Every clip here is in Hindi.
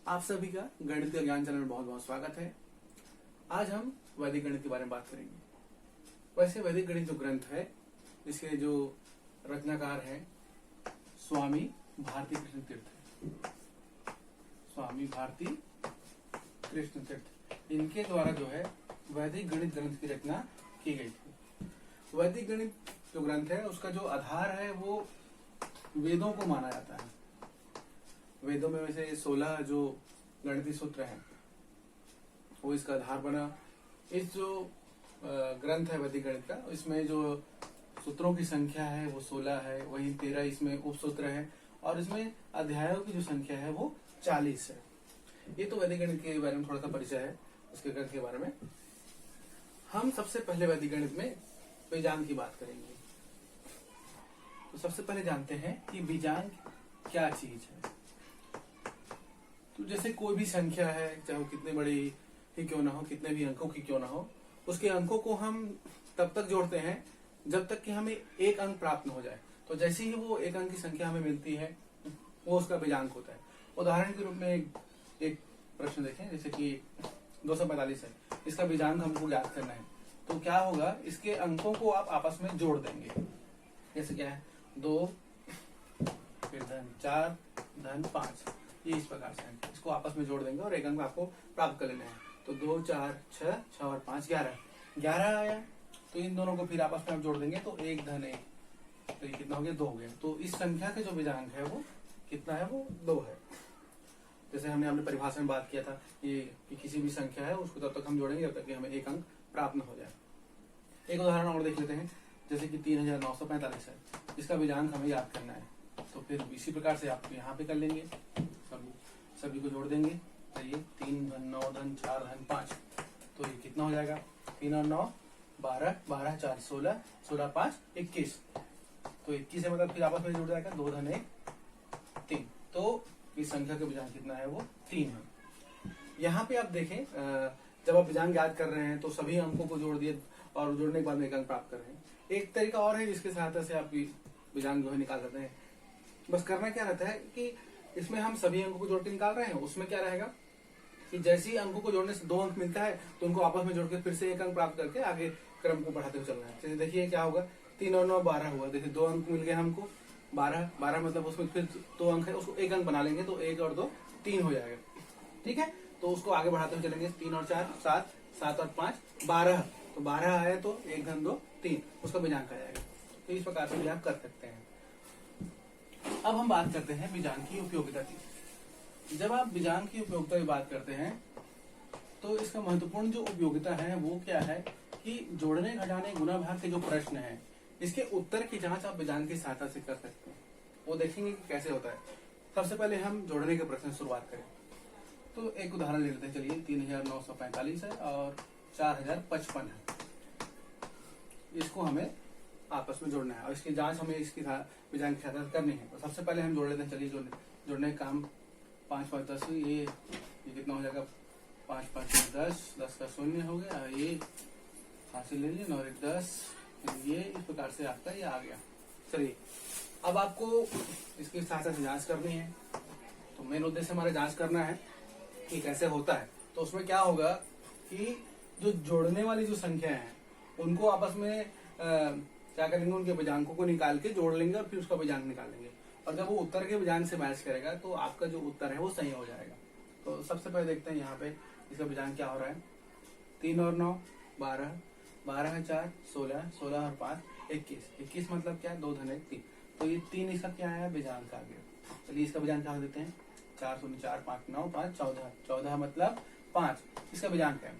आप सभी का गणित का ज्ञान चैनल में बहुत बहुत स्वागत है। आज हम वैदिक गणित के बारे में बात करेंगे। वैसे वैदिक गणित जो ग्रंथ है, इसके जो रचनाकार हैं स्वामी भारती कृष्ण तीर्थ, स्वामी भारती कृष्ण तीर्थ, इनके द्वारा जो है वैदिक गणित ग्रंथ की रचना की गई थी। वैदिक गणित जो ग्रंथ है उसका जो आधार है वो वेदों को माना जाता है। वेदों में वैसे 16 जो गणितीय सूत्र हैं वो इसका आधार बना। इस जो ग्रंथ है वैदिक गणित का, इसमें जो सूत्रों की संख्या है वो 16 है, वहीं 13 इसमें उपसूत्र है और इसमें अध्यायों की जो संख्या है वो 40 है। ये तो वैदिक गणित के बारे में थोड़ा सा परिचय है। उसके ग्रंथ के बारे में हम सबसे पहले वैदिक गणित में बीजांग की बात करेंगे। तो सबसे पहले जानते हैं कि बीजांग क्या चीज है। तो जैसे कोई भी संख्या है, चाहे वो कितने बड़ी ही क्यों ना हो, कितने भी अंकों की क्यों ना हो, उसके अंकों को हम तब तक जोड़ते हैं जब तक कि हमें एक अंक प्राप्त न हो जाए। तो जैसे ही वो एक अंक की संख्या हमें मिलती है वो उसका बीजांक होता है। उदाहरण के रूप में एक प्रश्न देखें, जैसे कि 245 है, इसका बीजांक हमको ज्ञात करना है। तो क्या होगा, इसके अंकों को आप आपस में जोड़ देंगे। जैसे क्या है, 2 फिर धन 4 धन 5, ये इस प्रकार से है। इसको आपस में जोड़ देंगे और एक अंक आपको प्राप्त कर लेना है। तो 2 4 6 6 और 5 11 आया। तो इन दोनों को फिर आपस में आप जोड़ देंगे तो 1 धन 1, तो ये कितना हो गया, 2 हो गया। तो इस संख्या के जो बीजांक है वो कितना है, वो 2 है। जैसे हमने अपने परिभाषा में बात किया था कि किसी भी संख्या है उसको तब तक हम जोड़ेंगे जब तक कि हमें एक अंक प्राप्त न हो जाए। एक उदाहरण और देख लेते हैं, जैसे कि 3945 है, इसका बीजांक हमें याद करना है। तो फिर इसी प्रकार से आप यहाँ पे कर लेंगे, सभी को जोड़ देंगे। तो ये 3 धन 9 धन 4 धन 5, तो ये कितना हो जाएगा, 3 और 9 12, 12 4 16, 16 5 21। तो 21 है, मतलब फिर आपस में जुड़ जाएगा, 2 धन 1 3। तो इस संख्या का बीजांक कितना है, वो 3 है। यहाँ पे आप देखें, जब आप बीजांक याद कर रहे हैं तो सभी अंकों को जोड़ दिए और जोड़ने के बाद में एक अंक प्राप्त कर रहे हैं। एक तरीका और है जिसकी सहायता से आप बीजांक जो है निकाल सकते हैं। बस करना क्या रहता है कि इसमें हम सभी अंकों को जोड़ के निकाल रहे हैं, उसमें क्या रहेगा कि जैसे ही अंकों को जोड़ने से 2 अंक मिलता है तो उनको आपस में जोड़ के फिर से एक अंक प्राप्त करके आगे क्रम को बढ़ाते हुए चलना है। जैसे देखिए क्या होगा, 3 और 9 12 हुआ। देखिए 2 अंक मिल गए हमको, 12 मतलब उसमें फिर 2 अंक है, उसको एक अंक बना लेंगे तो 1 और 2 3 हो जाएगा। ठीक है, तो उसको आगे बढ़ाते हुए चलेंगे, 3 और 4 7, 7 और 5 12। तो 12 आया तो 1 धन 2 3, उसका बीजांक आ जाएगा। तो इस प्रकार से भी आप कर सकते हैं। अब हम बात करते हैं बीजांक की उपयोगिता की। जब आप बीजांक की उपयोगिता की बात करते हैं तो इसका महत्वपूर्ण जो उपयोगिता है वो क्या है कि जोड़ने घटाने गुणा भाग के जो प्रश्न है, इसके उत्तर की जांच आप बीजांक की सहायता से कर सकते हैं। वो देखेंगे कि कैसे होता है। सबसे पहले हम जोड़ने के प्रश्न से शुरुआत करें। तो एक उदाहरण ले लेते हैं। चलिए 3945 है और 4055 है, इसको हमें आपस में जोड़ना है और इसकी जांच हमें इसकी बीजांक की सहायता से करनी है। तो सबसे पहले हम जोड़ लेते हैं। चलिए जोड़ने का काम 5 5 10, ये कितना हो जाएगा, 5 5 10, 10 का 0 हो गया। ये हासिल ले लीजिए, 9 1 10, ये इस प्रकार से आपका ये आ गया। चलिए अब आपको इसकी सहायता से जांच करनी है। तो मेन उद्देश्य हमारा जांच करना है कि कैसे होता है। तो उसमें क्या होगा कि जो जोड़ने वाली जो संख्या है उनको आपस में क्या करेंगे, उनके बीजांकों को निकाल के जोड़ लेंगे और फिर उसका बीजांक निकालेंगे। और जब वो उत्तर के बीजांक से मैच करेगा तो आपका जो उत्तर है वो सही हो जाएगा। तो सबसे पहले देखते हैं यहाँ पे इसका बीजांक क्या हो रहा है। 3 और 9 12, 12 4 16, 16 और 5 21, 21 मतलब क्या, 2 धन 1 3। तो ये 3 इसका क्या है, बीजांक आ गया। चलिए इसका बीजांक क्या देते हैं, 4 0 4 5 9 5 14, 14 मतलब 5, इसका बीजांक है।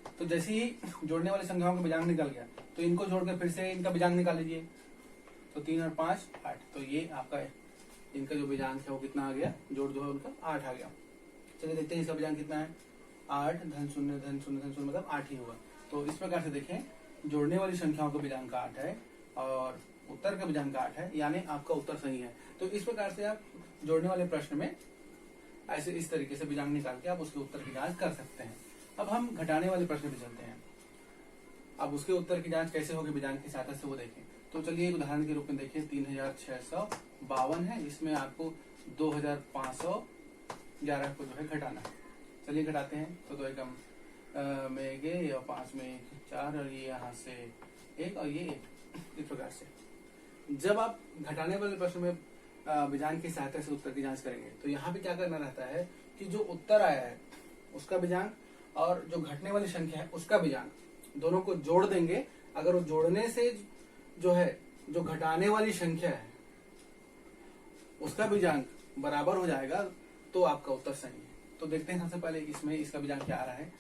तो जैसे ही जोड़ने वाली संख्याओं का बीजांक निकल गया तो इनको जोड़कर फिर से इनका बीजांक निकाल लीजिए। तो 3 और 5 8, तो ये आपका इनका जो बीजांक है वो कितना आ गया, जोड़ जो है उनका 8 आ गया। चलिए देखते हैं इसका बीजांक कितना है, 8 धन 0 धन 0 धन 0 मतलब 8 ही होगा। तो इस प्रकार से देखें, जोड़ने वाली संख्याओं का बीजांक 8 है और उत्तर का बीजांक 8 है, यानी आपका उत्तर सही है। तो इस प्रकार से आप जोड़ने वाले प्रश्न में ऐसे इस तरीके से बीजांक निकाल के आप उसके उत्तर की जांच कर सकते हैं। अब हम घटाने वाले प्रश्न पे चलते हैं। अब उसके उत्तर की जांच कैसे होगी बीजांक की सहायता से, वो देखें। तो चलिए एक उदाहरण के रूप में देखिए, 3652 है, इसमें आपको 2500 11 को जो है घटाना है। चलिए घटाते हैं। तो 2 एकम में 1 और 5 में 4 और ये यहाँ से 1 और ये 1, इस प्रकार से। जब आप घटाने वाले प्रश्न में बीजांक की सहायता से उत्तर की जांच करेंगे तो यहाँ पे क्या करना रहता है कि जो उत्तर आया है उसका बीजांक और जो घटने वाली संख्या है उसका बीजांक दोनों को जोड़ देंगे। अगर वो जोड़ने से जो है जो घटाने वाली संख्या है उसका बीजांक बराबर हो जाएगा तो आपका उत्तर सही है। तो देखते हैं सबसे पहले इसमें इसका बीजांक क्या आ रहा है।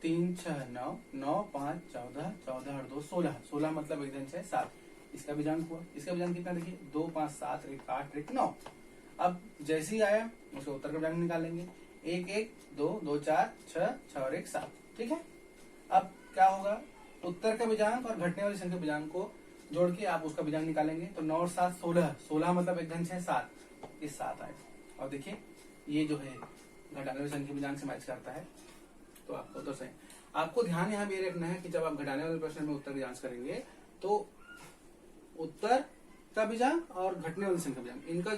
3 6 9 9 5 14 14 और 2 16 16 मतलब 1 6 7, इसका बीजांक हुआ। इसका बीजांक कितना देखिए 2 5 7 1 8 1 9। अब जैसे ही आया उसके उत्तर का बीजांक निकालेंगे 1 1 2 2 4 6 6 और 1 7। ठीक है। अब क्या होगा उत्तर का बीजांक और घटने वाली संख्या बीजांक को जोड़ के आप उसका बीजांक निकालेंगे। तो 9 और 7 16, 16 मतलब 1 6 7, ये 7 आएगा। और देखिए ये जो है घटाने वाली संख्या बीजांक से मैच करता है तो आपको उत्तर सही। आपको ध्यान यहाँ भी रखना है कि जब आप घटाने वाले प्रश्न में उत्तर की जांच करेंगे तो उत्तर का बीजांक और घटने वाली संख्या बीजांक इनका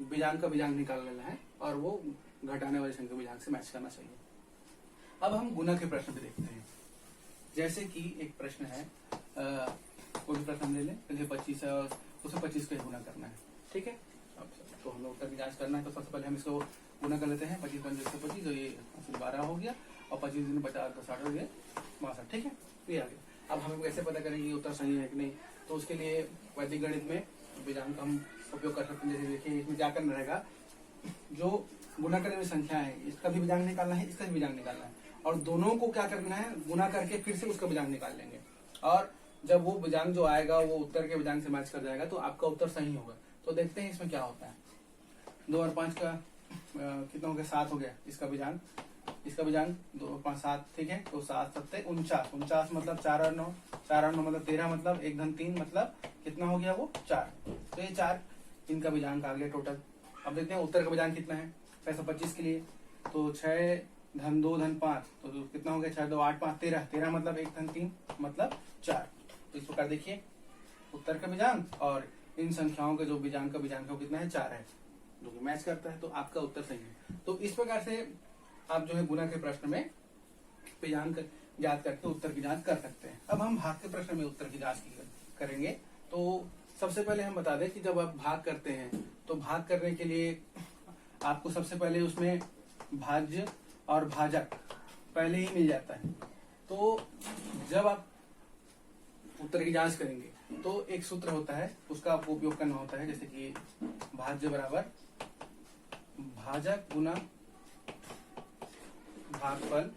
बीजांक का बीजांक निकाल लेना है और वो घटाने वाली संख्या बीजांक से मैच करना चाहिए। अब हम गुना के प्रश्न पे देखते हैं। जैसे कि एक प्रश्न है, कोई भी प्रश्न हम ले लें, चलिए 25 है और उसे 25 का गुना करना है। ठीक है। अब तो हम लोग उत्तर की जांच करना है तो सबसे पहले हम इसको गुना कर लेते हैं। 25 5 125 तो ये 12 हो गया और 25 दिन 50 तो 60 हो गया 62। ठीक है। तो ये आ गया। अब हम कैसे पता करेंगे उत्तर सही है कि नहीं, तो उसके लिए वैदिक गणित में बीजांक हम उपयोग कर सकते हैं। जैसे देखिए इसमें क्या करना रहेगा, जो गुना करने वाली संख्या है इसका भी बीजांक निकालना है, इसका भी बीजांक निकालना है और दोनों को क्या करना है गुना करके फिर से उसका बीजांक निकाल लेंगे। और जब वो बीजांक जो आएगा वो उत्तर के बीजांक से मैच कर जाएगा तो आपका उत्तर सही होगा। तो देखते हैं इसमें क्या होता है। 2 और 5 का कितना हो गया 7 हो गया इसका बीजांक। इसका बीजांक 2 और 5 7। ठीक है। तो 7 7 49, 49 मतलब 4 और 9, 4 और 9 मतलब 13 मतलब 1 धन 3 मतलब कितना हो गया वो 4। तो ये 4 इनका बीजांक आ गया टोटल। अब देखते हैं उत्तर का बीजांक कितना है 625 के लिए। तो 6 धन 2 धन 5 तो कितना हो गया 6 2 8 5 13, 13 मतलब 1 धन 3 मतलब 4। तो इस प्रकार देखिए उत्तर का बीजांक और इन संख्याओं के जो बीजांक का बीजांक है कितना है 4 है, जो कि मैच करता है। तो आपका उत्तर सही है। तो इस प्रकार से आप जो है गुना के प्रश्न में बीजांक ज्ञात करके उत्तर की जांच कर सकते हैं। अब हम भाग के प्रश्न में उत्तर की जांच करेंगे। तो सबसे पहले हम बता दें कि जब आप भाग करते हैं तो भाग करने के लिए आपको सबसे पहले उसमें भाज्य और भाजक पहले ही मिल जाता है। तो जब आप उत्तर की जांच करेंगे तो एक सूत्र होता है उसका आपको उपयोग करना होता है, जैसे कि भाज्य बराबर भाजक गुना भागफल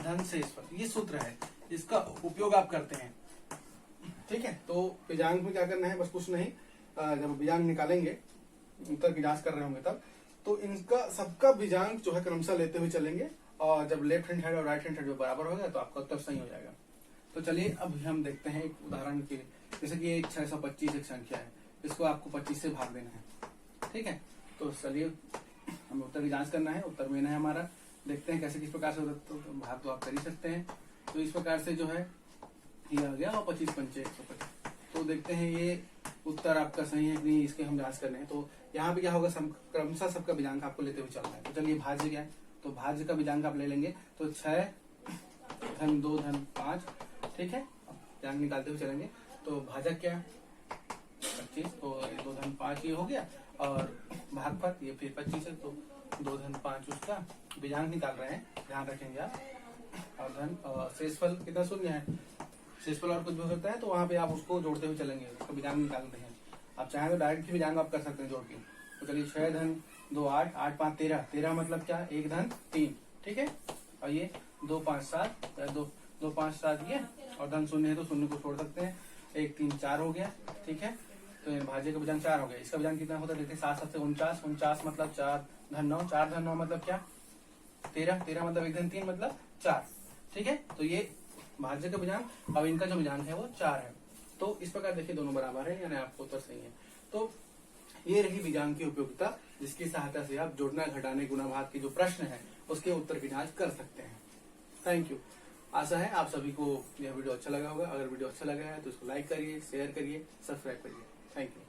धन शेषफल, ये सूत्र है, इसका उपयोग आप करते हैं। ठीक है। तो बीजांक में क्या करना है, बस कुछ नहीं, जब बीजांक निकालेंगे उत्तर की जांच कर रहे होंगे तब तो इनका सबका बीजांक जो है क्रमशः लेते हुए चलेंगे और जब लेफ्ट हैंड साइड और राइट हैंड साइड बराबर हो गया तो आपका उत्तर सही हो जाएगा। तो चलिए अब हम देखते हैं एक उदाहरण के, जैसे कि एक 625 एक संख्या है, इसको आपको 25 से भाग देना है। ठीक है। तो चलिए हमें उत्तर की जांच करना है, उत्तर में है हमारा, देखते हैं कैसे किस प्रकार से तो भाग तो आप कर ही सकते हैं। तो इस प्रकार से जो है ये आ गया और 25 पंचे 125। तो देखते हैं ये उत्तर आपका सही है कि नहीं, इसके हम जांच करने हैं। तो यहाँ पे क्या होगा क्रमशः सबका बीजांक आपको लेते हुए चलना है। तो चलिए भाज्य क्या है, तो भाज्य का बीजांक आप ले लेंगे। तो 6 धन 2 धन 5। ठीक है। बीजांक निकालते हुए चलेंगे। तो भाजक क्या 25, तो 2 धन 5 ये हो गया और भागफल ये फिर 25 है तो 2 धन 5 उसका बीजांक निकाल रहे हैं, ध्यान रखेंगे आप। और धन शेषफल कितना शून्य है, शेषफल और कुछ भी हो सकता है तो वहां पे आप उसको जोड़ते हुए चलेंगे, उसका बीजांक निकालते हैं। आप चाहें तो डायरेक्ट भी बीजांक आप कर सकते हैं जोड़ के। तो चलिए 6 धन 2 8, 8 5 13, 13 मतलब क्या 1 धन 3। ठीक है। और ये 2 5 7, 2 5 7 ये और धन शून्य है तो शून्य को छोड़ सकते हैं, 1 3 4 हो गया। ठीक है। तो भाज्य का बीजांक 4 हो गया। इसका बीजांक कितना होता है देखते हैं, 7 7 से 49, 49 मतलब 4 धन 9, 4 धन 9 मतलब क्या 13, 13 मतलब 1 धन 3 मतलब 4। ठीक है। तो ये भाज्य का बीजांक और इनका जो बीजांक है वो 4 है। तो इस प्रकार देखिए दोनों बराबर है, यानी आपको उत्तर सही है। तो ये रही बीजांक की उपयोगिता, जिसकी सहायता से आप जोड़ना घटाने गुणा भाग के जो प्रश्न है उसके उत्तर की जांच कर सकते हैं। Thank you. आशा है आप सभी को यह वीडियो अच्छा लगा होगा। अगर वीडियो अच्छा लगा है तो इसको लाइक करिए, शेयर करिए, सब्सक्राइब करिए। Thank you.